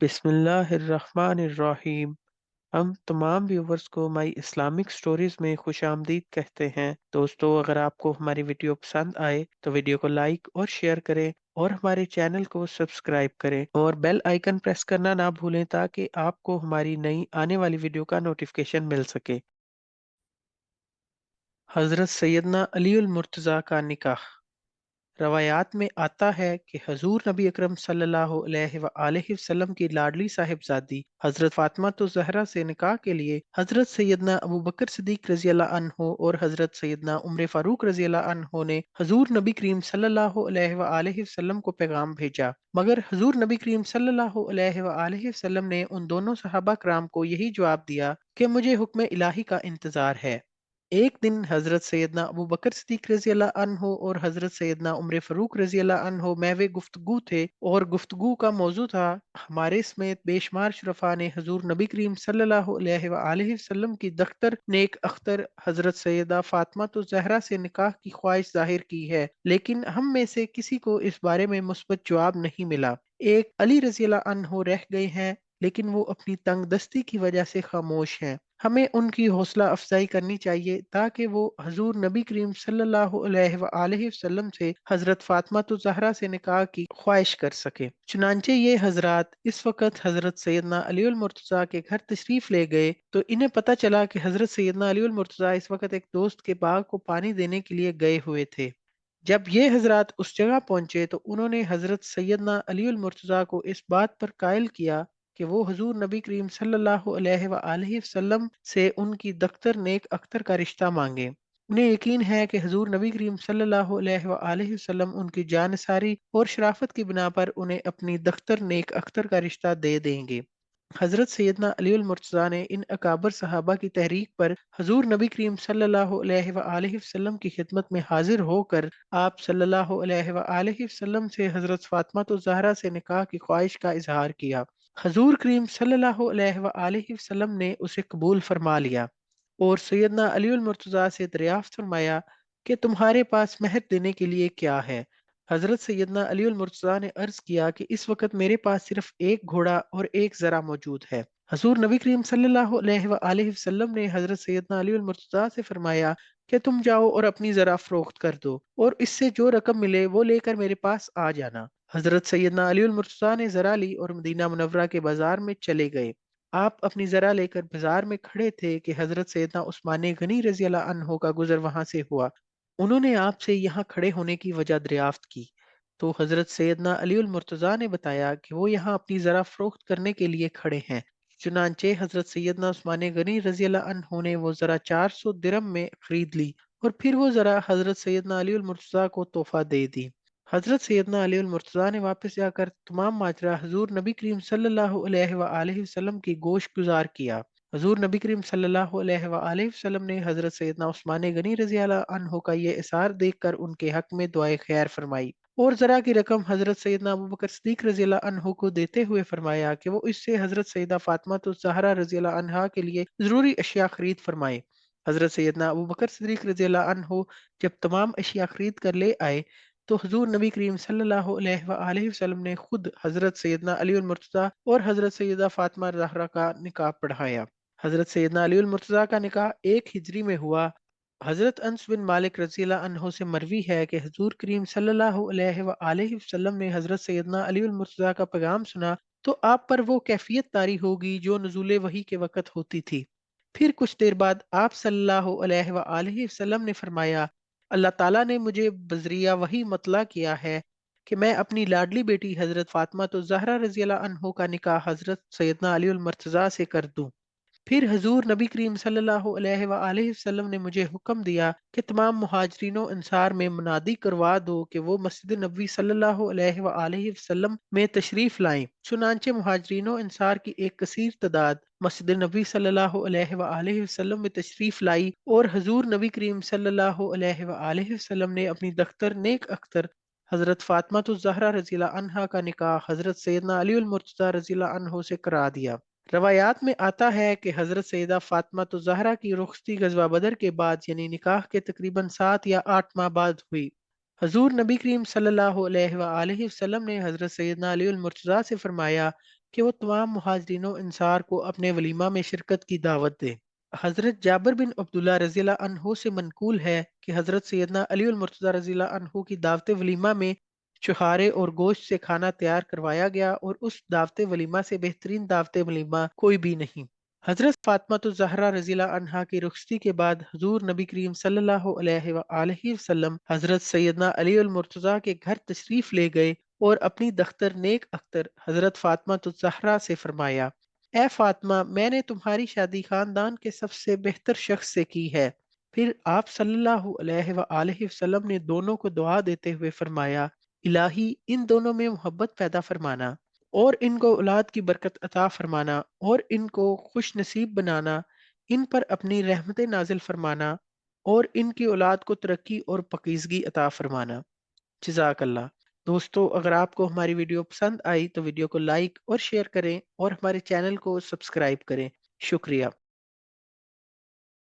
बिस्मिल्लाहिर्रहमानिर्रहीम। हम तमाम व्यूवर्स को माई इस्लामिक स्टोरीज में खुश आमदीद कहते हैं। दोस्तों, अगर आपको हमारी वीडियो पसंद आए तो वीडियो को लाइक और शेयर करें और हमारे चैनल को सब्सक्राइब करें और बेल आइकन प्रेस करना ना भूलें ताकि आपको हमारी नई आने वाली वीडियो का नोटिफिकेशन मिल सके। हजरत सैयदना अलीउल मुर्तज़ा का निकाह। रवायात में आता है कि हजूर नबी अकरम सल्लल्लाहु अलैहि वसल्लम की लाडली साहिबजादी हजरत फातिमा तो जहरा से निकाह के लिए हजरत सैयदना अबू बकर सिद्दीक रजी अल्लाह अन्हो और हजरत सैयदना उम्र फारूक रजी अल्लाह अन्हो ने हजूर नबी करीम सल्लल्लाहु अलैहि वसल्लम को पैगाम भेजा। मगर हजूर नबी करीम सल्लल्लाहु अलैहि वसल्लम ने उन दोनों सहाबा कराम को यही जवाब दिया कि मुझे हुक्म इलाही का इंतजार है। एक दिन हजरत सैयदना अबू बकर सिद्दीक रजी अल्लाह अन्हो और हजरत सैयदना उम्र फारूक रजी अल्लाह अन्हो महवे गुफ्तगू थे और गुफ्तगू का मौजू था हमारे समेत बेशुमार शुरफा ने हजूर नबी करीम सल्लल्लाहु अलैहि वसल्लम की दख्तर नेक अख्तर हजरत सैयदा फातिमा तो जहरा से निकाह की ख्वाहिश जाहिर की है, लेकिन हम में से किसी को इस बारे में मुस्बत जवाब नहीं मिला। एक अली रजी अल्लाह अन्हो रह गए हैं, लेकिन वो अपनी तंग दस्ती की वजह से खामोश हैं। हमें उनकी हौसला अफजाई करनी चाहिए ताकि वो हजूर नबी करीम सल्लल्लाहु अलैहि वसल्लम से हजरत फातिमा तो जहरा से निकाह की ख्वाहिश कर सके। चुनांचे ये हजरात इस वक्त हजरत सैयदना अलीउल मुर्तज़ा के घर तशरीफ ले गए तो इन्हें पता चला कि हजरत सैयदना अलीउल मुर्तज़ा इस वक्त एक दोस्त के बाग को पानी देने के लिए गए हुए थे। जब ये हजरात उस जगह पहुंचे तो उन्होंने हजरत सैयदना अलीउल मुर्तज़ा को इस बात पर कायल किया कि वो हजूर नबी करीम सल्लल्लाहु अलैहि वसल्लम से उनकी दख्तर नेक अख्तर का रिश्ता मांगे। उन्हें यकीन है कि हजूर नबी करीम सल्लल्लाहु अलैहि वसल्लम उनकी जानसारी और शराफत की बिना पर उन्हें अपनी दख्तर नेक अख्तर का रिश्ता दे देंगे। हजरत सैयदना अली मुर्तज़ा ने इन अकाबर सहाबा की तहरीक पर हजूर नबी करीम सल्लल्लाहु अलैहि वसल्लम की खिदमत में हाजिर होकर आप सल्लल्लाहु अलैहि वसल्लम से हजरत फातिमा तो ज़हरा से निकाह की ख्वाहिश का इजहार किया। हजूर करीम सल्लल्लाहु अलैहि वसल्लम ने उसे कबूल फरमा लिया और सैयदना अली मुर्तज़ा से दरियाफ्त फरमाया कि तुम्हारे पास महर देने के लिए क्या है। हजरत सैयदना अली मुर्तज़ा ने अर्ज किया कि इस वक्त मेरे पास सिर्फ एक घोड़ा और एक जरा मौजूद है। हजूर नबी करीम सल्लल्लाहु अलैहि वसल्लम ने हजरत सैयदना अली मुर्तज़ा से फरमाया कि तुम जाओ और अपनी जरा फरोख्त कर दो और इससे जो रकम मिले वो लेकर मेरे पास आ जाना। हजरत सैयदना अली मुर्तज़ा ने जरा ली और मदीना मुनव्वरा के बाजार में चले गए। आप अपनी जरा लेकर बाजार में खड़े थे कि हजरत सैयदना उस्मान गनी रजी अल्लाह अन्हो का गुजर वहां से हुआ। उन्होंने आपसे यहाँ खड़े होने की वजह दरियाफ्त की तो हजरत सैयदना अली मुर्तज़ा ने बताया कि वो यहाँ अपनी जरा फरोख्त करने के लिए खड़े हैं। चुनांचे हजरत सैयदना उस्मान गनी रजी अल्लाह अन्हो ने वो जरा 400 दिरहम में खरीद ली और फिर वो जरा हजरत सैयदना अली मुर्तज़ा को तोहफा दे दी। हजरत सैयदना अली मुर्तज़ा ने वापस जाकर तमाम माजरा हजूर नबी करीम सल्लल्लाहु अलैहि वसल्लम की गोश गुजार किया। हजूर नबी करीम सल्लल्लाहु अलैहि वसल्लम ने हजरत सैयदना उस्मान गनी रजी अल्लाह अन्हो का ये इसार देखकर उनके हक में दुआए खैर फरमाई और जरा की रकम हजरत सैयदना अबू बकर सिद्दीक रजी अल्लाह अन्हो को देते हुए फरमाया कि वो इससे हजरत सैयदा फातिमा तो ज़हरा रजी अल्लाह अन्हा के लिए जरूरी अशिया खरीद फरमाए। हजरत सैयदना अबू बकर सिद्दीक रजी अल्लाह अन्हो जब तमाम अशिया खरीद कर ले आए तो हजूर नबी करीम सल्लल्लाहु अलैहि वसल्लम ने खुद हजरत सैयदना अली मुर्तज़ा और हजरत सैयदा फातिमा ज़हरा का निकाह पढ़ाया। हजरत सैयदना अली मुर्तज़ा का निकाह 1 हिजरी में हुआ। हजरत अनस बिन मालिक रज़ी अल्लाह अन्हो से मरवी है कि हजूर करीम सल्लल्लाहु अलैहि वसल्लम ने हजरत सैयदना अली मुर्तज़ा का पैगाम सुना तो आप पर वो कैफियत तारी होगी जो नुज़ुले वही के वक़्त होती थी। फिर कुछ देर बाद आप सल्लल्लाहु अलैहि वसल्लम ने फरमाया, अल्लाह ताला ने मुझे बजरिया वही मतला किया है कि मैं अपनी लाडली बेटी हजरत फातिमा तो ज़हरा रज़ी अल्लाह अन्हो का निकाह हजरत सैयदना अली मुर्तज़ा से कर दूं। फिर हजूर नबी करीम सल्लल्लाहु अलैहि वसल्लम ने मुझे हुक्म दिया कि तमाम मुहाजिरीनों अंसार में मुनादी करवा दो कि वो मस्जिद नबी सल्लल्लाहु अलैहि वसल्लम में तशरीफ लाएं। चुनांचे मुहाजिरीनों अंसार की एक कसीर तादाद मस्जिद नबी सल्लल्लाहु अलैहि वसल्लम में तशरीफ लाई और हजूर नबी करीम सल्लल्लाहु अलैहि वसल्लम ने अपनी दख्तर नेक अख्तर हजरत फातिमा तो ज़हरा रज़ी अल्लाह अन्हा का निकाह हजरत सैयदना अली मुर्तज़ा रज़ी अल्लाह अन्हो से करा दिया। रवायात में आता है कि हजरत सैयदा फातिमा तो ज़हरा की रुखसती गज़वा बदर के बाद यानी निकाह के तकरीबन 7 या 8 माह बाद हुई। हजूर नबी करीम सल्लल्लाहु अलैहि वसल्लम ने हजरत सैयदना अली मुर्तज़ा से फरमाया کہ وہ تمام مہاجرین و انصار کو اپنے ولیمہ میں شرکت کی دعوت دیں۔ حضرت جابر بن عبداللہ رضی اللہ عنہ سے منقول ہے کہ حضرت سیدنا علی المرتضی رضی اللہ عنہ کی دعوت ولیمہ میں چہارے اور گوشت سے کھانا تیار کروایا گیا، اور اس دعوت ولیمہ سے بہترین دعوت ولیمہ کوئی بھی نہیں۔ حضرت فاطمہ الزہرا رضی اللہ عنہا کی رخصتی کے بعد حضور نبی کریم صلی اللہ علیہ وآلہ وسلم حضرت سیدنا علی المرتضی کے گھر تشریف لے گئے اور اپنی دختر نیک اختر حضرت فاطمہ الزہرا سے فرمایا: اے فاطمہ، میں نے تمہاری شادی خاندان کے سب سے بہتر شخص سے کی ہے۔ پھر آپ صلی اللہ علیہ وآلہ وسلم نے دونوں کو دعا دیتے ہوئے فرمایا: الہی، ان دونوں میں محبت پیدا فرمانا، اور ان کو اولاد کی برکت عطا فرمانا، اور ان کو خوش نصیب بنانا، ان پر اپنی رحمت نازل فرمانا، اور ان کی اولاد کو ترقی اور پاکیزگی عطا فرمانا۔ جزاک اللہ۔ دوستو، اگر آپ کو ہماری ویڈیو پسند آئی تو ویڈیو کو لائک اور شیئر کریں، اور ہمارے چینل کو سبسکرائب کریں۔ شکریہ۔